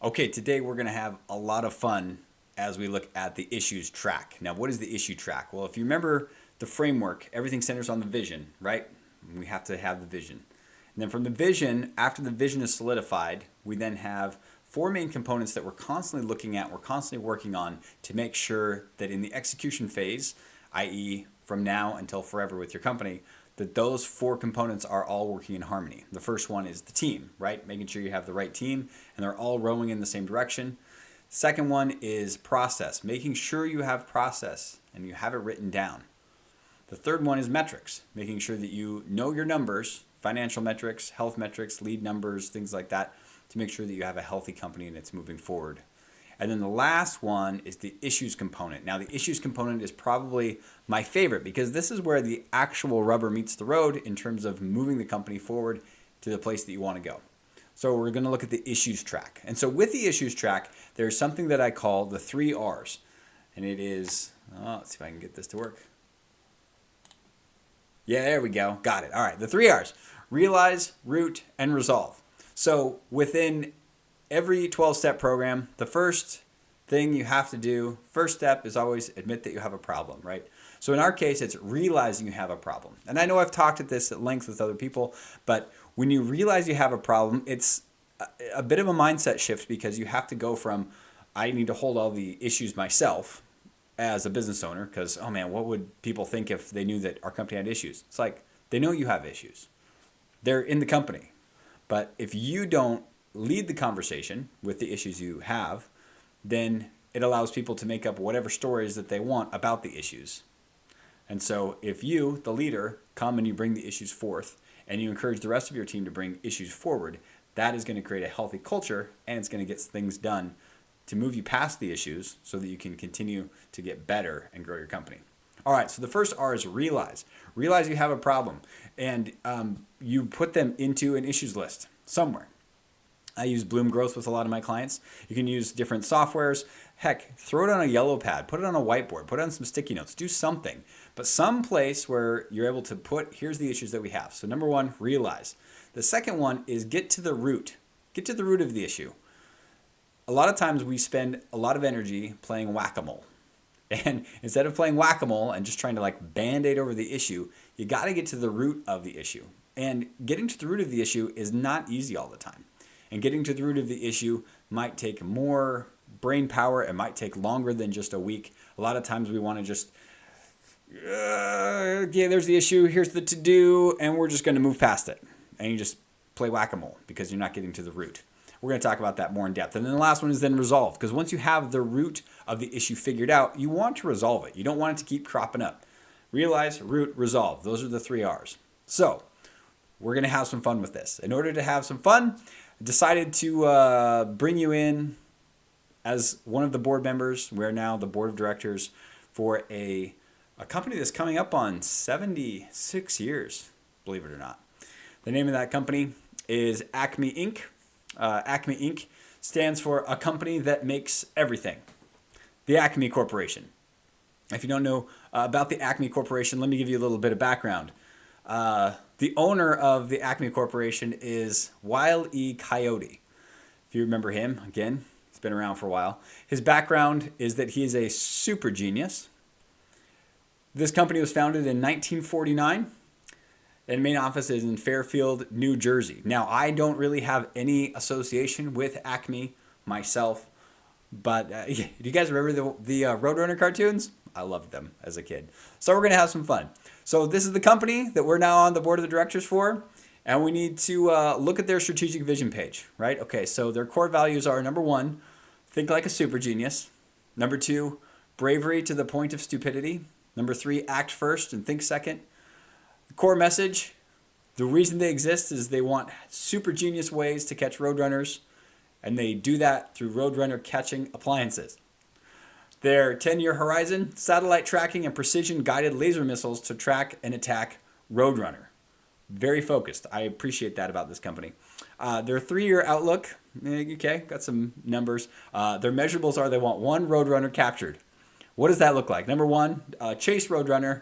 Okay, today we're going to have a lot of fun as we look at the issues track. Now, what is the issue track? Well, if you remember the framework, everything centers on the vision, right? We have to have the vision. And then from the vision, after the vision is solidified, we then have four main components that we're constantly looking at, we're constantly working on to make sure that in the execution phase, i.e., from now until forever with your company, that those four components are all working in harmony. The first one is the team, right? Making sure you have the right team and they're all rowing in the same direction. Second one is process, making sure you have process and you have it written down. The third one is metrics, making sure that you know your numbers, financial metrics, health metrics, lead numbers, things like that, to make sure that you have a healthy company and it's moving forward. And then the last one is the issues component. Now, the issues component is probably my favorite because this is where the actual rubber meets the road in terms of moving the company forward to the place that you want to go. So we're going to look at the issues track. And so with the issues track, there's something that I call the 3 R's. And it is, let's see if I can get this to work. Yeah, there we go. Got it. All right, the 3 R's: realize, root, and resolve. So within every 12-step program, the first thing you have to do, first step is always admit that you have a problem, right? So in our case, it's realizing you have a problem. And I know I've talked at this at length with other people, but when you realize you have a problem, it's a bit of a mindset shift because you have to go from, I need to hold all the issues myself as a business owner because, oh man, what would people think if they knew that our company had issues? It's like, they know you have issues. They're in the company. But if you don't lead the conversation with the issues you have, then it allows people to make up whatever stories that they want about the issues. And so if you, the leader, come and you bring the issues forth and you encourage the rest of your team to bring issues forward, that is going to create a healthy culture and it's going to get things done to move you past the issues so that you can continue to get better and grow your company. All right, so the first R is realize. Realize you have a problem and you put them into an issues list somewhere. I use Bloom Growth with a lot of my clients. You can use different softwares. Heck, throw it on a yellow pad, put it on a whiteboard, put it on some sticky notes, do something. But some place where you're able to put, here's the issues that we have. So number one, realize. The second one is get to the root. Get to the root of the issue. A lot of times we spend a lot of energy playing whack-a-mole. And instead of playing whack-a-mole and just trying to like band-aid over the issue, you got to get to the root of the issue. And getting to the root of the issue is not easy all the time. And getting to the root of the issue might take more brain power. It might take longer than just a week. A lot of times we want to just, yeah, there's the issue. Here's the to-do. And we're just going to move past it. And you just play whack-a-mole because you're not getting to the root. We're going to talk about that more in depth. And then the last one is then resolve. Because once you have the root of the issue figured out, you want to resolve it. You don't want it to keep cropping up. Realize, root, resolve. Those are the 3 R's. So we're going to have some fun with this. In order to have some fun, decided to bring you in as one of the board members. We're now the board of directors for a company that's coming up on 76 years, believe it or not. The name of that company is Acme Inc. Acme Inc. stands for a company that makes everything. The Acme Corporation. If you don't know about the Acme Corporation, let me give you a little bit of background. The owner of the Acme Corporation is Wile E. Coyote. If you remember him, again, he's been around for a while. His background is that he is a super genius. This company was founded in 1949, and main office is in Fairfield, New Jersey. Now, I don't really have any association with Acme myself, but do you guys remember the Roadrunner cartoons? I loved them as a kid. So we're going to have some fun. So this is the company that we're now on the board of the directors for, and we need to look at their strategic vision page, right? Okay, so their core values are, number one, think like a super genius. Number two, bravery to the point of stupidity. Number three, act first and think second. The core message, the reason they exist is they want super genius ways to catch roadrunners, and they do that through roadrunner catching appliances. Their 10-year horizon, satellite tracking and precision-guided laser missiles to track and attack Roadrunner. Very focused. I appreciate that about this company. Their 3-year outlook, okay, got some numbers. Their measurables are they want one Roadrunner captured. What does that look like? Number one, chase Roadrunner,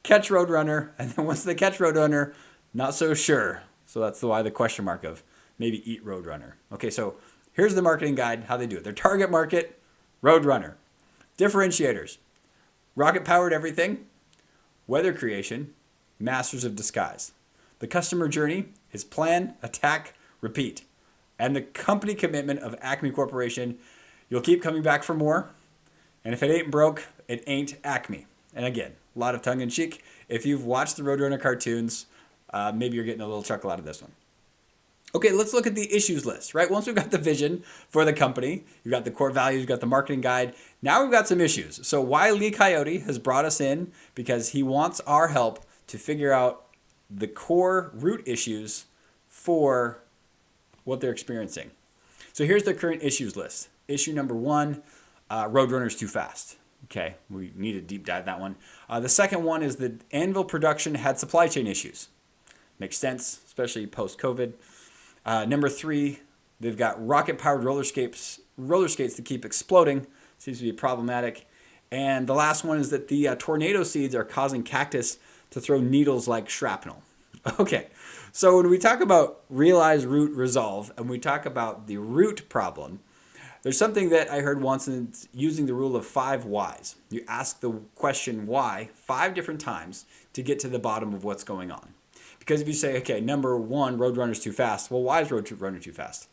catch Roadrunner, and then once they catch Roadrunner, not so sure. So that's why the question mark of maybe eat Roadrunner. Okay, so Here's the marketing guide, how they do it. Their target market, Roadrunner. Differentiators, rocket powered everything, weather creation, masters of disguise. The customer journey is plan, attack, repeat. And the company commitment of Acme Corporation, you'll keep coming back for more. And if it ain't broke, it ain't Acme. And again, a lot of tongue in cheek. If you've watched the Roadrunner cartoons, maybe you're getting a little chuckle out of this one. Okay, let's look at the issues list, right? Once we've got the vision for the company, you've got the core values, you've got the marketing guide. Now we've got some issues. So Wile E. Coyote has brought us in because he wants our help to figure out the core root issues for what they're experiencing. So here's the current issues list. Issue number 1, Roadrunner's too fast. Okay, we need to deep dive that one. The second one is that Anvil production had supply chain issues. Makes sense, especially post-COVID. Number 3, they've got rocket-powered roller skates that keep exploding. Seems to be problematic. And the last one is that the tornado seeds are causing cactus to throw needles like shrapnel. Okay, so when we talk about realize, root, resolve, and we talk about the root problem, there's something that I heard once, and it's using the rule of 5 whys. You ask the question why 5 different times to get to the bottom of what's going on. Because if you say, okay, number 1, Roadrunner's too fast. Well, why is Roadrunner too fast?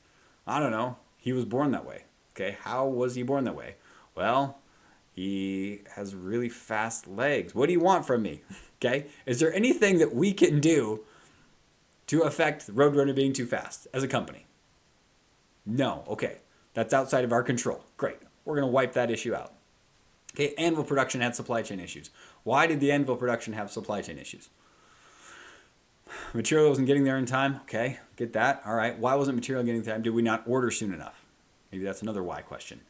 I don't know. He was born that way. Okay, how was he born that way? Well, he has really fast legs. What do you want from me? Okay, is there anything that we can do to affect Roadrunner being too fast as a company? No. Okay, that's outside of our control. Great. We're going to wipe that issue out. Okay, Anvil production had supply chain issues. Why did the Anvil production have supply chain issues? Material wasn't getting there in time. Okay, get that. All right. Why wasn't material getting there in time? Did we not order soon enough? Maybe that's another why question.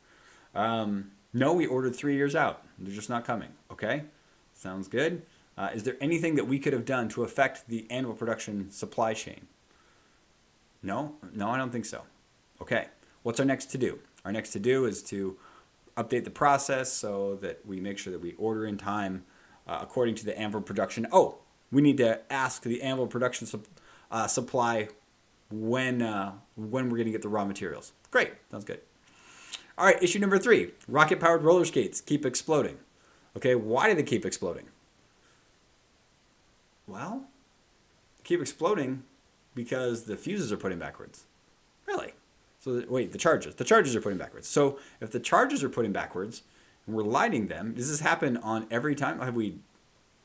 No, we ordered 3 years out. They're just not coming. Okay, sounds good. Is there anything that we could have done to affect the Anvil production supply chain? No, I don't think so. Okay, what's our next to do? Our next to do is to update the process so that we make sure that we order in time according to the Anvil production. Oh, we need to ask the Anvil production supply when we're going to get the raw materials. Great, sounds good. All right, issue number 3, rocket-powered roller skates keep exploding. Okay, why do they keep exploding? Well, they keep exploding because the fuses are putting backwards. Really? So wait, the charges are putting backwards. So if the charges are putting backwards and we're lighting them, does this happen on every time? Have we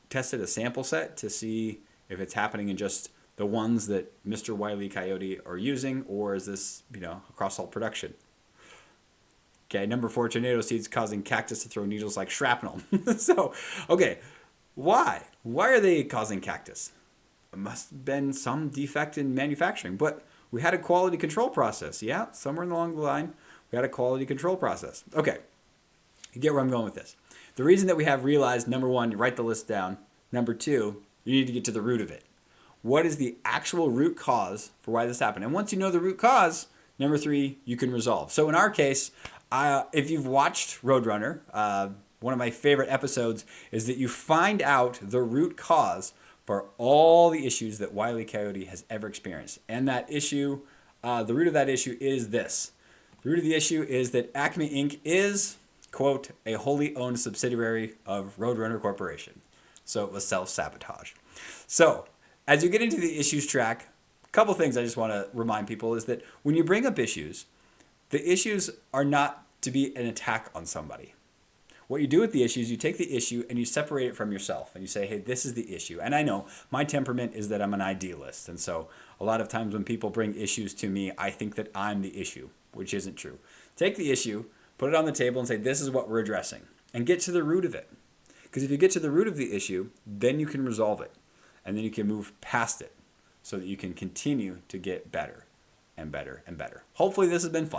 tested a sample set to see if it's happening in just the ones that Mr. Wile E. Coyote are using, or is this, across all production? Okay, number 4, tornado seeds causing cactus to throw needles like shrapnel. So, okay, why? Why are they causing cactus? It must have been some defect in manufacturing, but we had a quality control process. Yeah, somewhere along the line, we had a quality control process. Okay, you get where I'm going with this. The reason that we have realized, number 1, you write the list down. Number 2, you need to get to the root of it. What is the actual root cause for why this happened? And once you know the root cause, number 3, you can resolve. So in our case, if you've watched Roadrunner, one of my favorite episodes is that you find out the root cause for all the issues that Wile E. Coyote has ever experienced. And that issue, the root of that issue is this. The root of the issue is that Acme Inc. is, quote, a wholly owned subsidiary of Roadrunner Corporation. So it was self-sabotage. So as you get into the issues track, a couple things I just want to remind people is that when you bring up issues, the issues are not to be an attack on somebody. What you do with the issues, you take the issue and you separate it from yourself and you say, hey, this is the issue. And I know my temperament is that I'm an idealist. And so a lot of times when people bring issues to me, I think that I'm the issue, which isn't true. Take the issue, put it on the table and say, this is what we're addressing, and get to the root of it. Because if you get to the root of the issue, then you can resolve it. And then you can move past it so that you can continue to get better and better and better. Hopefully this has been fun.